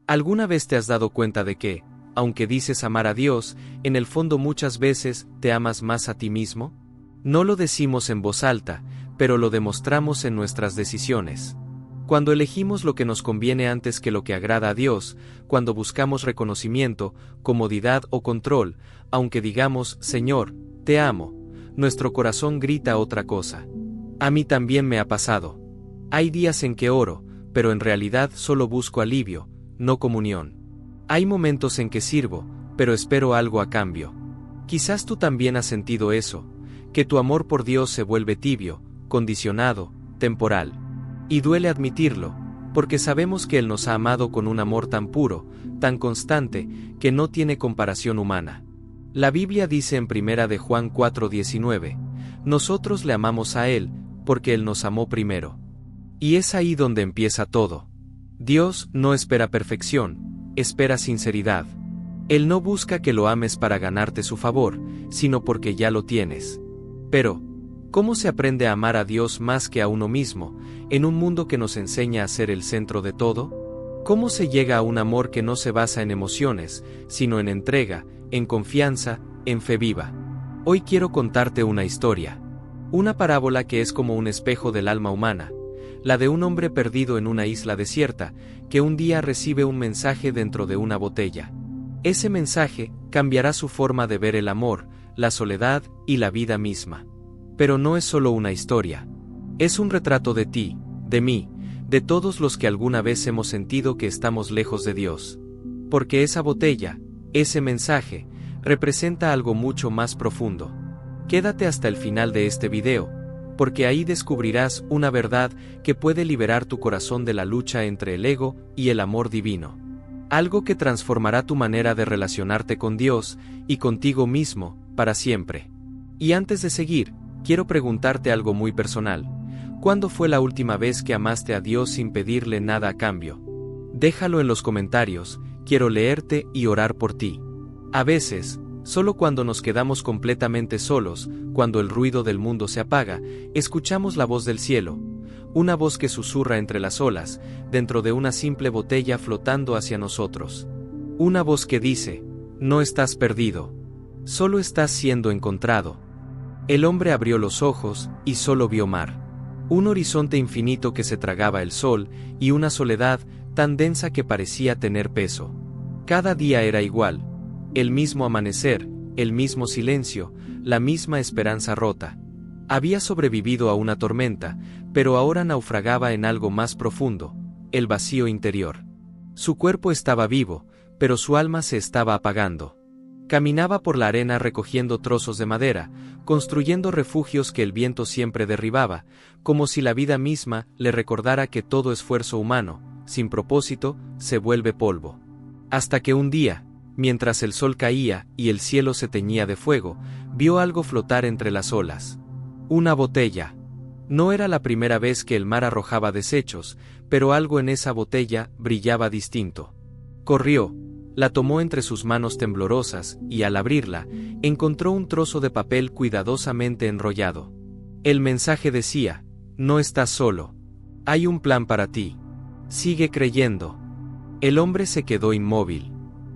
¿Alguna vez te has dado cuenta de que, aunque dices amar a Dios, en el fondo muchas veces te amas más a ti mismo? No lo decimos en voz alta, pero lo demostramos en nuestras decisiones. Cuando elegimos lo que nos conviene antes que lo que agrada a Dios, cuando buscamos reconocimiento, comodidad o control, aunque digamos, Señor, te amo, nuestro corazón grita otra cosa. A mí también me ha pasado. Hay días en que oro, pero en realidad solo busco alivio, no comunión. Hay momentos en que sirvo, pero espero algo a cambio. Quizás tú también has sentido eso, que tu amor por Dios se vuelve tibio, condicionado, temporal. Y duele admitirlo, porque sabemos que Él nos ha amado con un amor tan puro, tan constante, que no tiene comparación humana. La Biblia dice en 1 de Juan 4:19, nosotros le amamos a Él, porque Él nos amó primero. Y es ahí donde empieza todo. Dios no espera perfección, espera sinceridad. Él no busca que lo ames para ganarte su favor, sino porque ya lo tienes. Pero, ¿cómo se aprende a amar a Dios más que a uno mismo, en un mundo que nos enseña a ser el centro de todo? ¿Cómo se llega a un amor que no se basa en emociones, sino en entrega, en confianza, en fe viva? Hoy quiero contarte una historia. Una parábola que es como un espejo del alma humana, la de un hombre perdido en una isla desierta, que un día recibe un mensaje dentro de una botella. Ese mensaje cambiará su forma de ver el amor, la soledad y la vida misma. Pero no es solo una historia. Es un retrato de ti, de mí, de todos los que alguna vez hemos sentido que estamos lejos de Dios. Porque esa botella, ese mensaje, representa algo mucho más profundo. Quédate hasta el final de este video, porque ahí descubrirás una verdad que puede liberar tu corazón de la lucha entre el ego y el amor divino. Algo que transformará tu manera de relacionarte con Dios y contigo mismo, para siempre. Y antes de seguir, quiero preguntarte algo muy personal. ¿Cuándo fue la última vez que amaste a Dios sin pedirle nada a cambio? Déjalo en los comentarios, quiero leerte y orar por ti. A veces, solo cuando nos quedamos completamente solos, cuando el ruido del mundo se apaga, escuchamos la voz del cielo, una voz que susurra entre las olas, dentro de una simple botella flotando hacia nosotros. Una voz que dice, no estás perdido, solo estás siendo encontrado. El hombre abrió los ojos y solo vio mar. Un horizonte infinito que se tragaba el sol y una soledad tan densa que parecía tener peso. Cada día era igual. El mismo amanecer, el mismo silencio, la misma esperanza rota. Había sobrevivido a una tormenta, pero ahora naufragaba en algo más profundo, el vacío interior. Su cuerpo estaba vivo, pero su alma se estaba apagando. Caminaba por la arena recogiendo trozos de madera, construyendo refugios que el viento siempre derribaba, como si la vida misma le recordara que todo esfuerzo humano, sin propósito, se vuelve polvo. Hasta que un día, mientras el sol caía y el cielo se teñía de fuego, vio algo flotar entre las olas. Una botella. No era la primera vez que el mar arrojaba desechos, pero algo en esa botella brillaba distinto. Corrió, la tomó entre sus manos temblorosas y al abrirla, encontró un trozo de papel cuidadosamente enrollado. El mensaje decía, no estás solo. Hay un plan para ti. Sigue creyendo. El hombre se quedó inmóvil.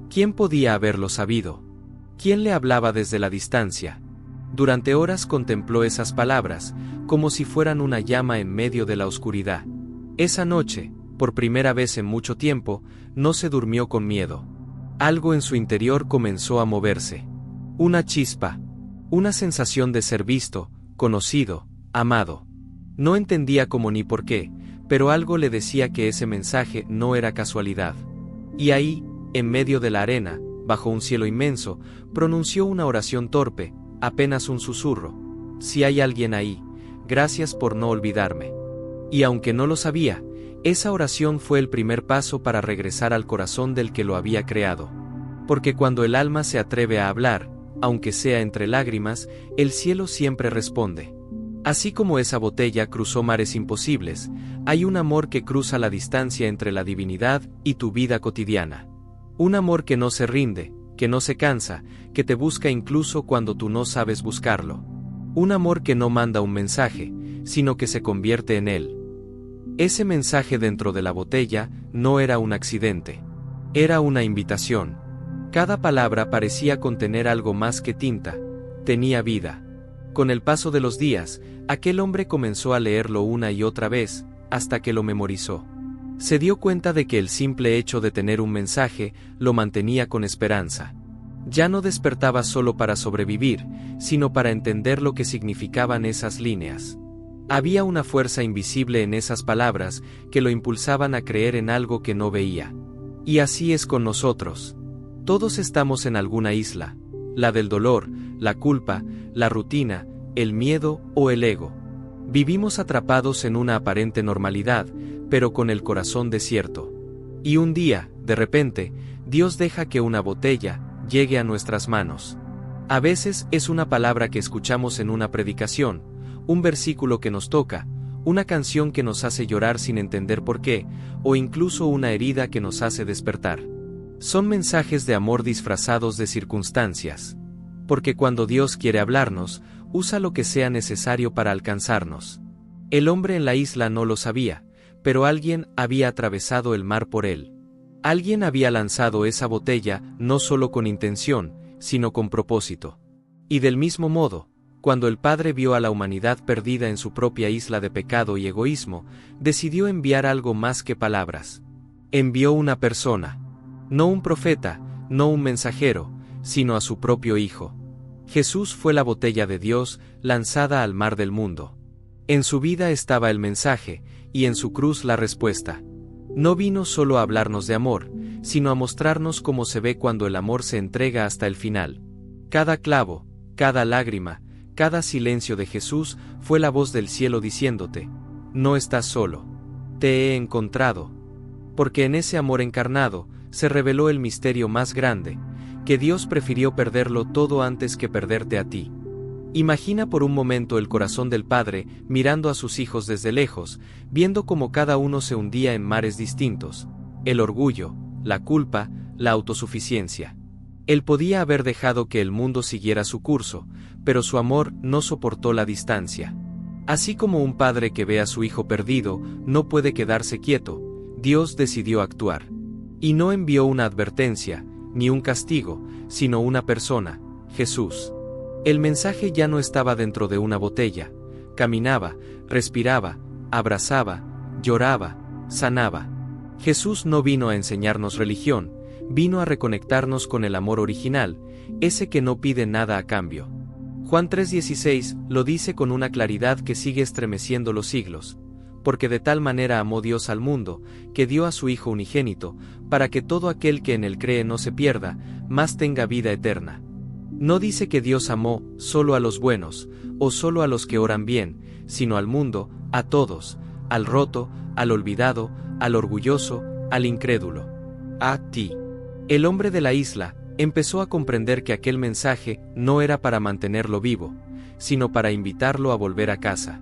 ¿Quién podía haberlo sabido? ¿Quién le hablaba desde la distancia? Durante horas contempló esas palabras, como si fueran una llama en medio de la oscuridad. Esa noche, por primera vez en mucho tiempo, no se durmió con miedo. Algo en su interior comenzó a moverse. Una chispa. Una sensación de ser visto, conocido, amado. No entendía cómo ni por qué, pero algo le decía que ese mensaje no era casualidad. Y ahí, en medio de la arena, bajo un cielo inmenso, pronunció una oración torpe, apenas un susurro. Si hay alguien ahí, gracias por no olvidarme. Y aunque no lo sabía, esa oración fue el primer paso para regresar al corazón del que lo había creado. Porque cuando el alma se atreve a hablar, aunque sea entre lágrimas, el cielo siempre responde. Así como esa botella cruzó mares imposibles, hay un amor que cruza la distancia entre la divinidad y tu vida cotidiana. Un amor que no se rinde, que no se cansa, que te busca incluso cuando tú no sabes buscarlo. Un amor que no manda un mensaje, sino que se convierte en él. Ese mensaje dentro de la botella no era un accidente. Era una invitación. Cada palabra parecía contener algo más que tinta, tenía vida. Con el paso de los días, aquel hombre comenzó a leerlo una y otra vez, hasta que lo memorizó. Se dio cuenta de que el simple hecho de tener un mensaje lo mantenía con esperanza. Ya no despertaba solo para sobrevivir, sino para entender lo que significaban esas líneas. Había una fuerza invisible en esas palabras que lo impulsaban a creer en algo que no veía. Y así es con nosotros. Todos estamos en alguna isla, la del dolor, la culpa, la rutina, el miedo o el ego. Vivimos atrapados en una aparente normalidad, pero con el corazón desierto. Y un día, de repente, Dios deja que una botella llegue a nuestras manos. A veces es una palabra que escuchamos en una predicación, un versículo que nos toca, una canción que nos hace llorar sin entender por qué, o incluso una herida que nos hace despertar. Son mensajes de amor disfrazados de circunstancias. Porque cuando Dios quiere hablarnos, usa lo que sea necesario para alcanzarnos. El hombre en la isla no lo sabía, pero alguien había atravesado el mar por él. Alguien había lanzado esa botella no solo con intención, sino con propósito. Y del mismo modo, cuando el Padre vio a la humanidad perdida en su propia isla de pecado y egoísmo, decidió enviar algo más que palabras. Envió una persona. No un profeta, no un mensajero, sino a su propio Hijo. Jesús fue la botella de Dios lanzada al mar del mundo. En su vida estaba el mensaje, y en su cruz la respuesta. No vino solo a hablarnos de amor, sino a mostrarnos cómo se ve cuando el amor se entrega hasta el final. Cada clavo, cada lágrima, cada silencio de Jesús fue la voz del cielo diciéndote: no estás solo. Te he encontrado. Porque en ese amor encarnado se reveló el misterio más grande, que Dios prefirió perderlo todo antes que perderte a ti. Imagina por un momento el corazón del Padre mirando a sus hijos desde lejos, viendo cómo cada uno se hundía en mares distintos: el orgullo, la culpa, la autosuficiencia. Él podía haber dejado que el mundo siguiera su curso, pero su amor no soportó la distancia. Así como un padre que ve a su hijo perdido no puede quedarse quieto, Dios decidió actuar. Y no envió una advertencia, ni un castigo, sino una persona, Jesús. El mensaje ya no estaba dentro de una botella. Caminaba, respiraba, abrazaba, lloraba, sanaba. Jesús no vino a enseñarnos religión, vino a reconectarnos con el amor original, ese que no pide nada a cambio. Juan 3:16 lo dice con una claridad que sigue estremeciendo los siglos. Porque de tal manera amó Dios al mundo, que dio a su Hijo unigénito, para que todo aquel que en él cree no se pierda, mas tenga vida eterna. No dice que Dios amó solo a los buenos, o solo a los que oran bien, sino al mundo, a todos, al roto, al olvidado, al orgulloso, al incrédulo. A ti. El hombre de la isla empezó a comprender que aquel mensaje no era para mantenerlo vivo, sino para invitarlo a volver a casa.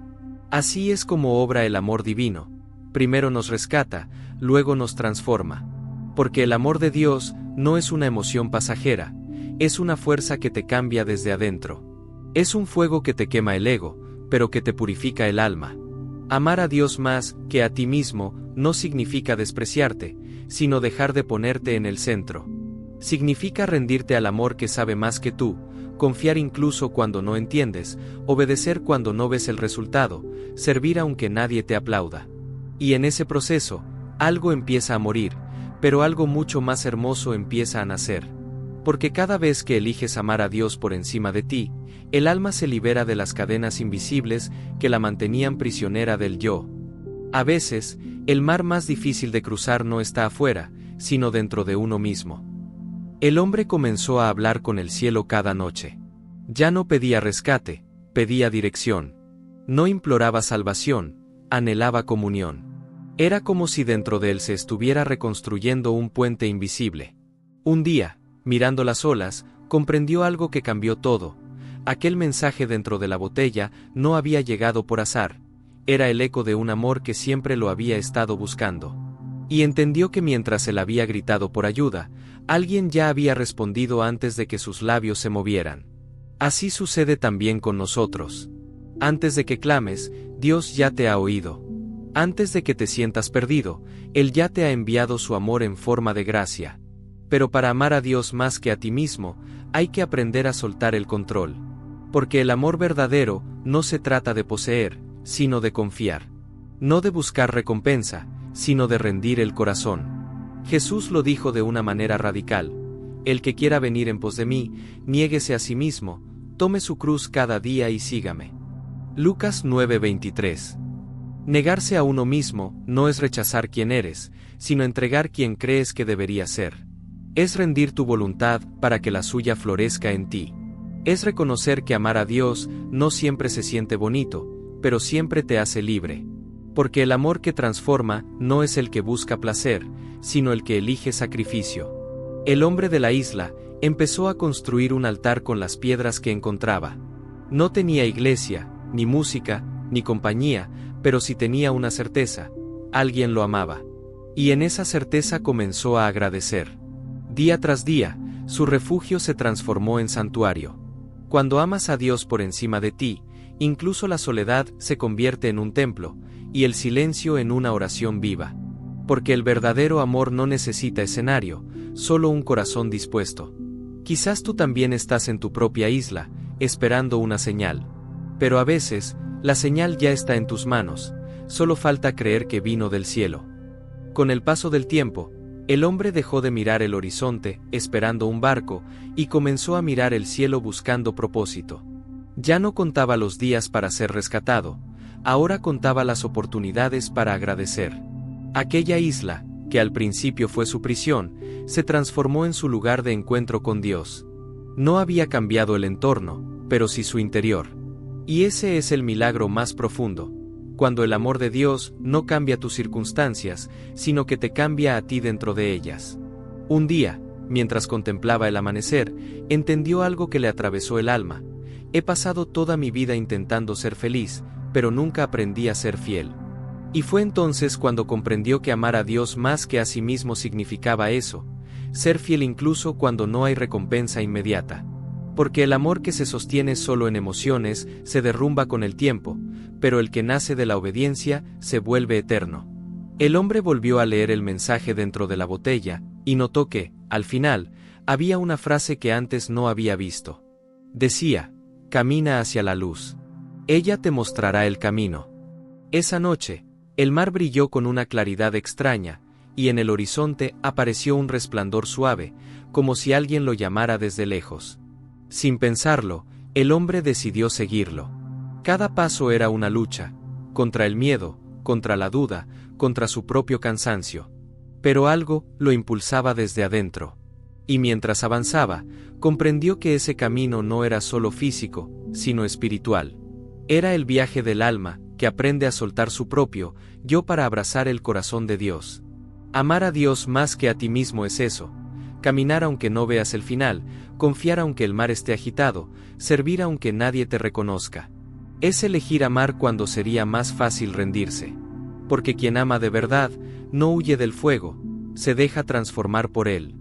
Así es como obra el amor divino. Primero nos rescata, luego nos transforma. Porque el amor de Dios no es una emoción pasajera, es una fuerza que te cambia desde adentro. Es un fuego que te quema el ego, pero que te purifica el alma. Amar a Dios más que a ti mismo no significa despreciarte, sino dejar de ponerte en el centro. Significa rendirte al amor que sabe más que tú, confiar incluso cuando no entiendes, obedecer cuando no ves el resultado, servir aunque nadie te aplauda. Y en ese proceso, algo empieza a morir, pero algo mucho más hermoso empieza a nacer. Porque cada vez que eliges amar a Dios por encima de ti, el alma se libera de las cadenas invisibles que la mantenían prisionera del yo. A veces, el mar más difícil de cruzar no está afuera, sino dentro de uno mismo. El hombre comenzó a hablar con el cielo cada noche. Ya no pedía rescate, pedía dirección. No imploraba salvación, anhelaba comunión. Era como si dentro de él se estuviera reconstruyendo un puente invisible. Un día, mirando las olas, comprendió algo que cambió todo. Aquel mensaje dentro de la botella no había llegado por azar. Era el eco de un amor que siempre lo había estado buscando. Y entendió que mientras él había gritado por ayuda, alguien ya había respondido antes de que sus labios se movieran. Así sucede también con nosotros. Antes de que clames, Dios ya te ha oído. Antes de que te sientas perdido, Él ya te ha enviado su amor en forma de gracia. Pero para amar a Dios más que a ti mismo, hay que aprender a soltar el control. Porque el amor verdadero no se trata de poseer, sino de confiar. No de buscar recompensa, sino de rendir el corazón. Jesús lo dijo de una manera radical: el que quiera venir en pos de mí, niéguese a sí mismo, tome su cruz cada día y sígame. Lucas 9:23. Negarse a uno mismo no es rechazar quién eres, sino entregar quien crees que deberías ser. Es rendir tu voluntad para que la suya florezca en ti. Es reconocer que amar a Dios no siempre se siente bonito, pero siempre te hace libre. Porque el amor que transforma no es el que busca placer, sino el que elige sacrificio. El hombre de la isla empezó a construir un altar con las piedras que encontraba. No tenía iglesia, ni música, ni compañía, pero sí tenía una certeza: alguien lo amaba. Y en esa certeza comenzó a agradecer. Día tras día, su refugio se transformó en santuario. Cuando amas a Dios por encima de ti, incluso la soledad se convierte en un templo, y el silencio en una oración viva. Porque el verdadero amor no necesita escenario, solo un corazón dispuesto. Quizás tú también estás en tu propia isla, esperando una señal. Pero a veces, la señal ya está en tus manos, solo falta creer que vino del cielo. Con el paso del tiempo, el hombre dejó de mirar el horizonte, esperando un barco, y comenzó a mirar el cielo buscando propósito. Ya no contaba los días para ser rescatado, ahora contaba las oportunidades para agradecer. Aquella isla, que al principio fue su prisión, se transformó en su lugar de encuentro con Dios. No había cambiado el entorno, pero sí su interior. Y ese es el milagro más profundo, cuando el amor de Dios no cambia tus circunstancias, sino que te cambia a ti dentro de ellas. Un día, mientras contemplaba el amanecer, entendió algo que le atravesó el alma: he pasado toda mi vida intentando ser feliz, pero nunca aprendí a ser fiel. Y fue entonces cuando comprendió que amar a Dios más que a sí mismo significaba eso: ser fiel incluso cuando no hay recompensa inmediata. Porque el amor que se sostiene solo en emociones se derrumba con el tiempo, pero el que nace de la obediencia se vuelve eterno. El hombre volvió a leer el mensaje dentro de la botella, y notó que, al final, había una frase que antes no había visto. Decía: camina hacia la luz. Ella te mostrará el camino. Esa noche, el mar brilló con una claridad extraña, y en el horizonte apareció un resplandor suave, como si alguien lo llamara desde lejos. Sin pensarlo, el hombre decidió seguirlo. Cada paso era una lucha, contra el miedo, contra la duda, contra su propio cansancio. Pero algo lo impulsaba desde adentro. Y mientras avanzaba, comprendió que ese camino no era solo físico, sino espiritual. Era el viaje del alma, que aprende a soltar su propio yo para abrazar el corazón de Dios. Amar a Dios más que a ti mismo es eso: caminar aunque no veas el final, confiar aunque el mar esté agitado, servir aunque nadie te reconozca. Es elegir amar cuando sería más fácil rendirse. Porque quien ama de verdad, no huye del fuego, se deja transformar por él.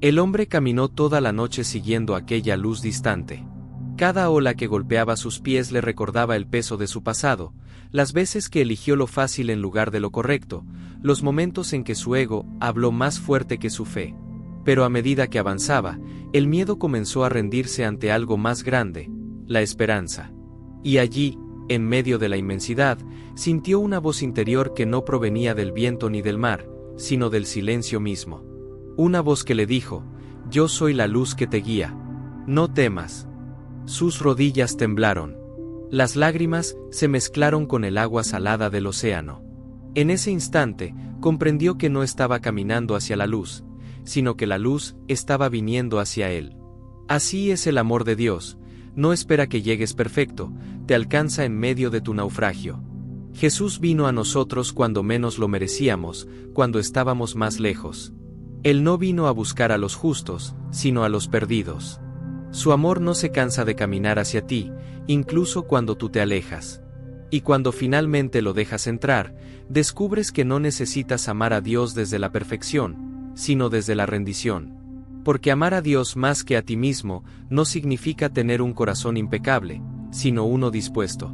El hombre caminó toda la noche siguiendo aquella luz distante. Cada ola que golpeaba sus pies le recordaba el peso de su pasado, las veces que eligió lo fácil en lugar de lo correcto, los momentos en que su ego habló más fuerte que su fe. Pero a medida que avanzaba, el miedo comenzó a rendirse ante algo más grande: la esperanza. Y allí, en medio de la inmensidad, sintió una voz interior que no provenía del viento ni del mar, sino del silencio mismo. Una voz que le dijo: yo soy la luz que te guía. No temas. Sus rodillas temblaron. Las lágrimas se mezclaron con el agua salada del océano. En ese instante, comprendió que no estaba caminando hacia la luz, sino que la luz estaba viniendo hacia él. Así es el amor de Dios: no espera que llegues perfecto, te alcanza en medio de tu naufragio. Jesús vino a nosotros cuando menos lo merecíamos, cuando estábamos más lejos. Él no vino a buscar a los justos, sino a los perdidos. Su amor no se cansa de caminar hacia ti, incluso cuando tú te alejas. Y cuando finalmente lo dejas entrar, descubres que no necesitas amar a Dios desde la perfección, sino desde la rendición. Porque amar a Dios más que a ti mismo no significa tener un corazón impecable, sino uno dispuesto.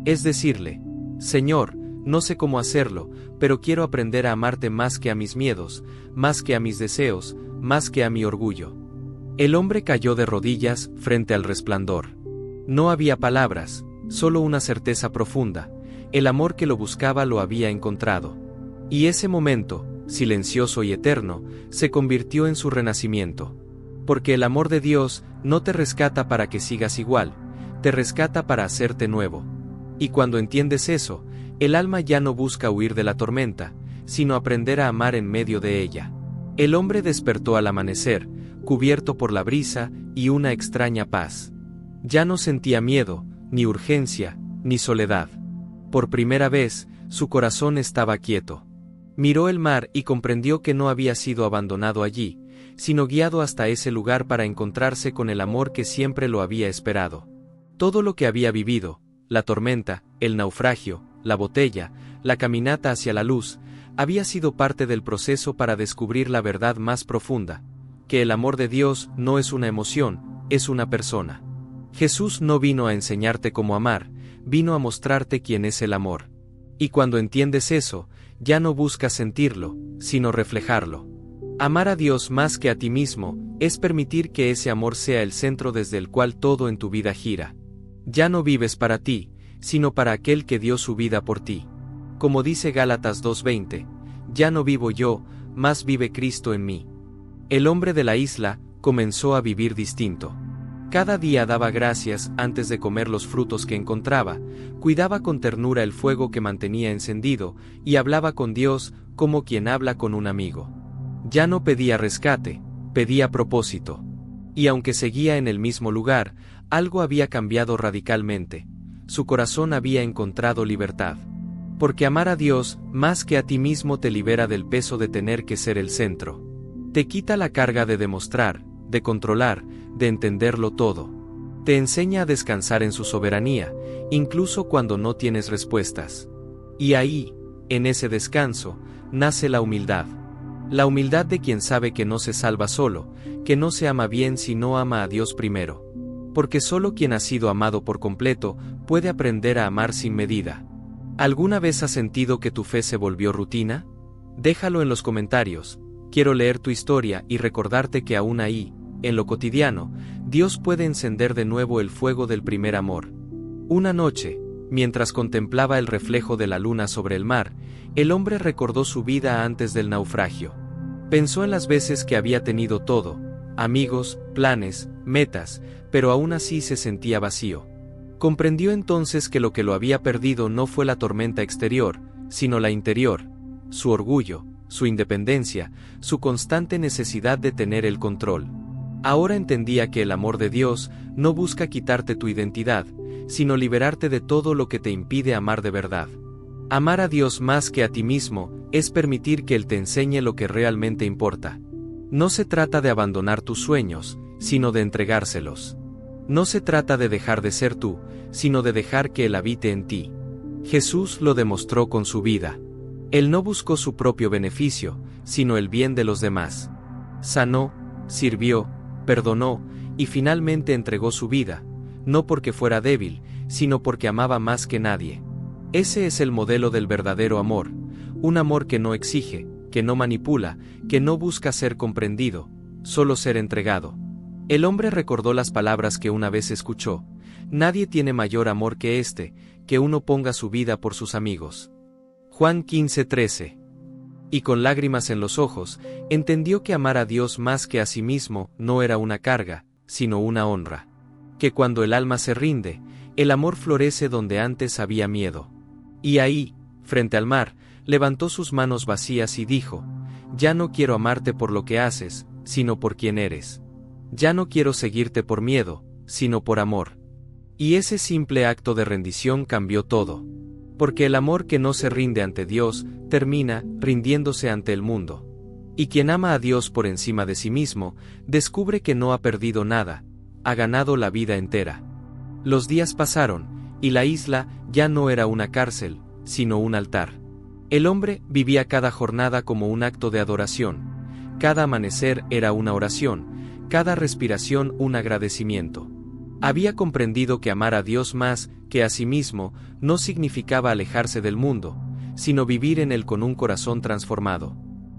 Es decirle: Señor, no sé cómo hacerlo, pero quiero aprender a amarte más que a mis miedos, más que a mis deseos, más que a mi orgullo. El hombre cayó de rodillas frente al resplandor. No había palabras, solo una certeza profunda: el amor que lo buscaba lo había encontrado. Y ese momento, silencioso y eterno, se convirtió en su renacimiento. Porque el amor de Dios no te rescata para que sigas igual, te rescata para hacerte nuevo. Y cuando entiendes eso, el alma ya no busca huir de la tormenta, sino aprender a amar en medio de ella. El hombre despertó al amanecer, cubierto por la brisa y una extraña paz. Ya no sentía miedo, ni urgencia, ni soledad. Por primera vez, su corazón estaba quieto. Miró el mar y comprendió que no había sido abandonado allí, sino guiado hasta ese lugar para encontrarse con el amor que siempre lo había esperado. Todo lo que había vivido, la tormenta, el naufragio, la botella, la caminata hacia la luz, había sido parte del proceso para descubrir la verdad más profunda: que el amor de Dios no es una emoción, es una persona. Jesús no vino a enseñarte cómo amar, vino a mostrarte quién es el amor. Y cuando entiendes eso, ya no buscas sentirlo, sino reflejarlo. Amar a Dios más que a ti mismo es permitir que ese amor sea el centro desde el cual todo en tu vida gira. Ya no vives para ti, sino para aquel que dio su vida por ti. Como dice Gálatas 2:20, ya no vivo yo, mas vive Cristo en mí. El hombre de la isla comenzó a vivir distinto. Cada día daba gracias antes de comer los frutos que encontraba, cuidaba con ternura el fuego que mantenía encendido, y hablaba con Dios como quien habla con un amigo. Ya no pedía rescate, pedía propósito. Y aunque seguía en el mismo lugar, algo había cambiado radicalmente. Su corazón había encontrado libertad. Porque amar a Dios más que a ti mismo te libera del peso de tener que ser el centro. Te quita la carga de demostrar, de controlar, de entenderlo todo. Te enseña a descansar en su soberanía, incluso cuando no tienes respuestas. Y ahí, en ese descanso, nace la humildad. La humildad de quien sabe que no se salva solo, que no se ama bien si no ama a Dios primero. Porque solo quien ha sido amado por completo puede aprender a amar sin medida. ¿Alguna vez has sentido que tu fe se volvió rutina? Déjalo en los comentarios. Quiero leer tu historia y recordarte que aún ahí, en lo cotidiano, Dios puede encender de nuevo el fuego del primer amor. Una noche, mientras contemplaba el reflejo de la luna sobre el mar, el hombre recordó su vida antes del naufragio. Pensó en las veces que había tenido todo: amigos, planes, metas, pero aún así se sentía vacío. Comprendió entonces que lo que lo había perdido no fue la tormenta exterior, sino la interior: su orgullo, su independencia, su constante necesidad de tener el control. Ahora entendía que el amor de Dios no busca quitarte tu identidad, sino liberarte de todo lo que te impide amar de verdad. Amar a Dios más que a ti mismo es permitir que Él te enseñe lo que realmente importa. No se trata de abandonar tus sueños, sino de entregárselos. No se trata de dejar de ser tú, sino de dejar que Él habite en ti. Jesús lo demostró con su vida. Él no buscó su propio beneficio, sino el bien de los demás. Sanó, sirvió, perdonó, y finalmente entregó su vida, no porque fuera débil, sino porque amaba más que nadie. Ese es el modelo del verdadero amor, un amor que no exige, que no manipula, que no busca ser comprendido, solo ser entregado. El hombre recordó las palabras que una vez escuchó: nadie tiene mayor amor que este, que uno ponga su vida por sus amigos. Juan 15:13. Y con lágrimas en los ojos, entendió que amar a Dios más que a sí mismo no era una carga, sino una honra. Que cuando el alma se rinde, el amor florece donde antes había miedo. Y ahí, frente al mar, levantó sus manos vacías y dijo: ya no quiero amarte por lo que haces, sino por quien eres. Ya no quiero seguirte por miedo, sino por amor. Y ese simple acto de rendición cambió todo. Porque el amor que no se rinde ante Dios, termina rindiéndose ante el mundo. Y quien ama a Dios por encima de sí mismo, descubre que no ha perdido nada, ha ganado la vida entera. Los días pasaron, y la isla ya no era una cárcel, sino un altar. El hombre vivía cada jornada como un acto de adoración. Cada amanecer era una oración, cada respiración un agradecimiento. Había comprendido que amar a Dios más que a sí mismo no significaba alejarse del mundo, sino vivir en él con un corazón transformado.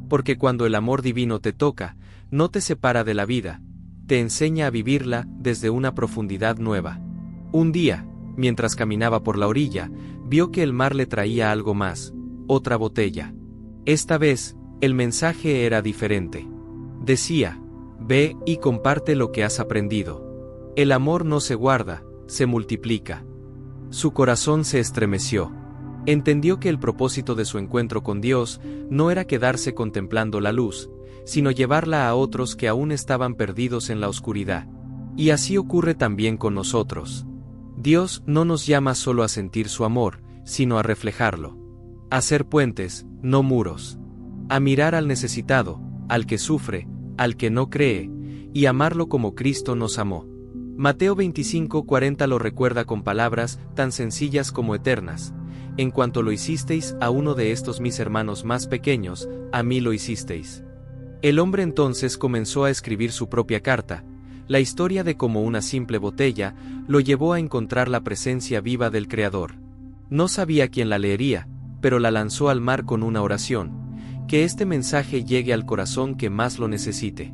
Porque cuando el amor divino te toca, no te separa de la vida, te enseña a vivirla desde una profundidad nueva. Un día, mientras caminaba por la orilla, vio que el mar le traía algo más, otra botella. Esta vez, el mensaje era diferente. Decía: ve y comparte lo que has aprendido. El amor no se guarda, se multiplica. Su corazón se estremeció. Entendió que el propósito de su encuentro con Dios no era quedarse contemplando la luz, sino llevarla a otros que aún estaban perdidos en la oscuridad. Y así ocurre también con nosotros. Dios no nos llama solo a sentir su amor, sino a reflejarlo. A ser puentes, no muros. A mirar al necesitado, al que sufre, al que no cree, y amarlo como Cristo nos amó. Mateo 25:40 lo recuerda con palabras tan sencillas como eternas: en cuanto lo hicisteis a uno de estos mis hermanos más pequeños, a mí lo hicisteis. El hombre entonces comenzó a escribir su propia carta. La historia de cómo una simple botella lo llevó a encontrar la presencia viva del Creador. No sabía quién la leería, pero la lanzó al mar con una oración: que este mensaje llegue al corazón que más lo necesite.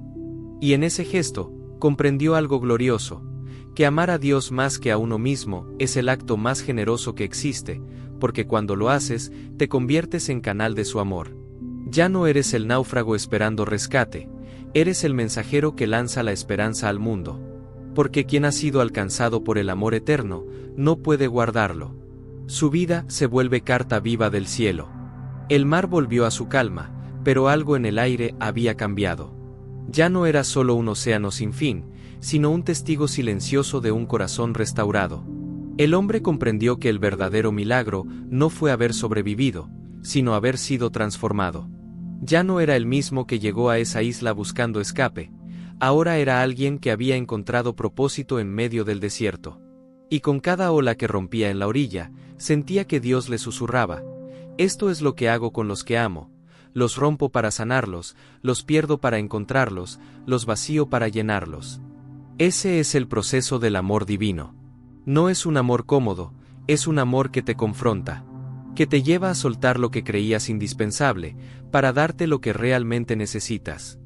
Y en ese gesto, comprendió algo glorioso: que amar a Dios más que a uno mismo es el acto más generoso que existe, porque cuando lo haces, te conviertes en canal de su amor. Ya no eres el náufrago esperando rescate, eres el mensajero que lanza la esperanza al mundo. Porque quien ha sido alcanzado por el amor eterno, no puede guardarlo. Su vida se vuelve carta viva del cielo. El mar volvió a su calma, pero algo en el aire había cambiado. Ya no era solo un océano sin fin, sino un testigo silencioso de un corazón restaurado. El hombre comprendió que el verdadero milagro no fue haber sobrevivido, sino haber sido transformado. Ya no era el mismo que llegó a esa isla buscando escape, ahora era alguien que había encontrado propósito en medio del desierto. Y con cada ola que rompía en la orilla, sentía que Dios le susurraba: esto es lo que hago con los que amo, los rompo para sanarlos, los pierdo para encontrarlos, los vacío para llenarlos. Ese es el proceso del amor divino. No es un amor cómodo, es un amor que te confronta, que te lleva a soltar lo que creías indispensable, para darte lo que realmente necesitas.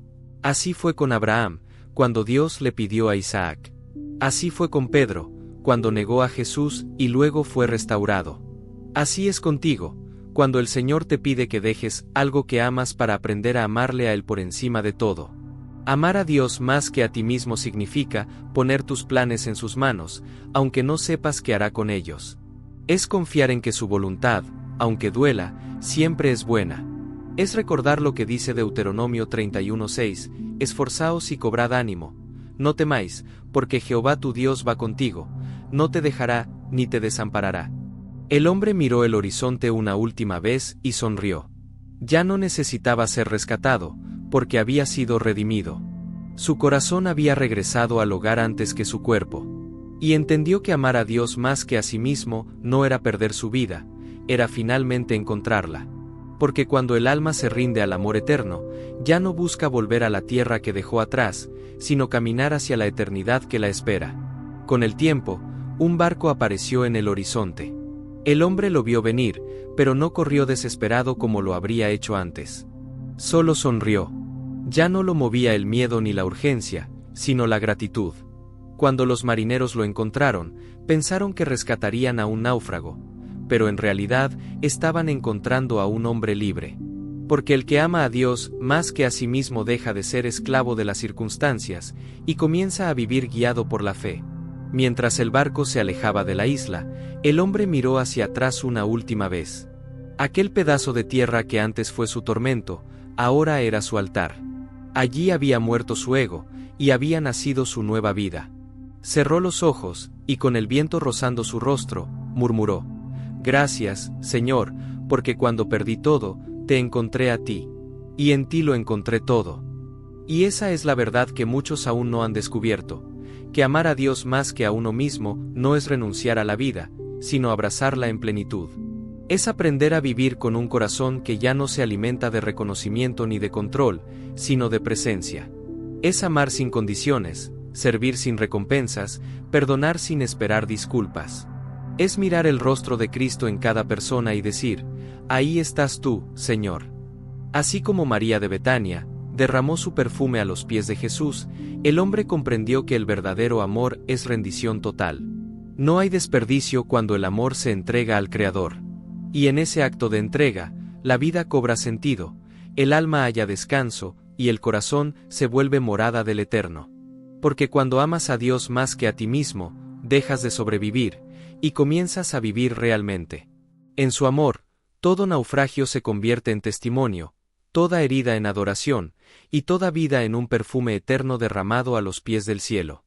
Así fue con Abraham, cuando Dios le pidió a Isaac. Así fue con Pedro, cuando negó a Jesús y luego fue restaurado. Así es contigo, cuando el Señor te pide que dejes algo que amas para aprender a amarle a Él por encima de todo. Amar a Dios más que a ti mismo significa poner tus planes en sus manos, aunque no sepas qué hará con ellos. Es confiar en que su voluntad, aunque duela, siempre es buena. Es recordar lo que dice Deuteronomio 31:6: esforzaos y cobrad ánimo, no temáis, porque Jehová tu Dios va contigo, no te dejará, ni te desamparará. El hombre miró el horizonte una última vez y sonrió. Ya no necesitaba ser rescatado, porque había sido redimido. Su corazón había regresado al hogar antes que su cuerpo. Y entendió que amar a Dios más que a sí mismo no era perder su vida, era finalmente encontrarla. Porque cuando el alma se rinde al amor eterno, ya no busca volver a la tierra que dejó atrás, sino caminar hacia la eternidad que la espera. Con el tiempo, un barco apareció en el horizonte. El hombre lo vio venir, pero no corrió desesperado como lo habría hecho antes. Solo sonrió. Ya no lo movía el miedo ni la urgencia, sino la gratitud. Cuando los marineros lo encontraron, pensaron que rescatarían a un náufrago, pero en realidad estaban encontrando a un hombre libre. Porque el que ama a Dios más que a sí mismo deja de ser esclavo de las circunstancias, y comienza a vivir guiado por la fe. Mientras el barco se alejaba de la isla, el hombre miró hacia atrás una última vez. Aquel pedazo de tierra que antes fue su tormento, ahora era su altar. Allí había muerto su ego, y había nacido su nueva vida. Cerró los ojos, y con el viento rozando su rostro, murmuró: gracias, Señor, porque cuando perdí todo, te encontré a ti. Y en ti lo encontré todo. Y esa es la verdad que muchos aún no han descubierto, que amar a Dios más que a uno mismo no es renunciar a la vida, sino abrazarla en plenitud. Es aprender a vivir con un corazón que ya no se alimenta de reconocimiento ni de control, sino de presencia. Es amar sin condiciones, servir sin recompensas, perdonar sin esperar disculpas. Es mirar el rostro de Cristo en cada persona y decir, ahí estás tú, Señor. Así como María de Betania derramó su perfume a los pies de Jesús, el hombre comprendió que el verdadero amor es rendición total. No hay desperdicio cuando el amor se entrega al Creador. Y en ese acto de entrega, la vida cobra sentido, el alma halla descanso, y el corazón se vuelve morada del Eterno. Porque cuando amas a Dios más que a ti mismo, dejas de sobrevivir, y comienzas a vivir realmente. En su amor, todo naufragio se convierte en testimonio, toda herida en adoración, y toda vida en un perfume eterno derramado a los pies del cielo.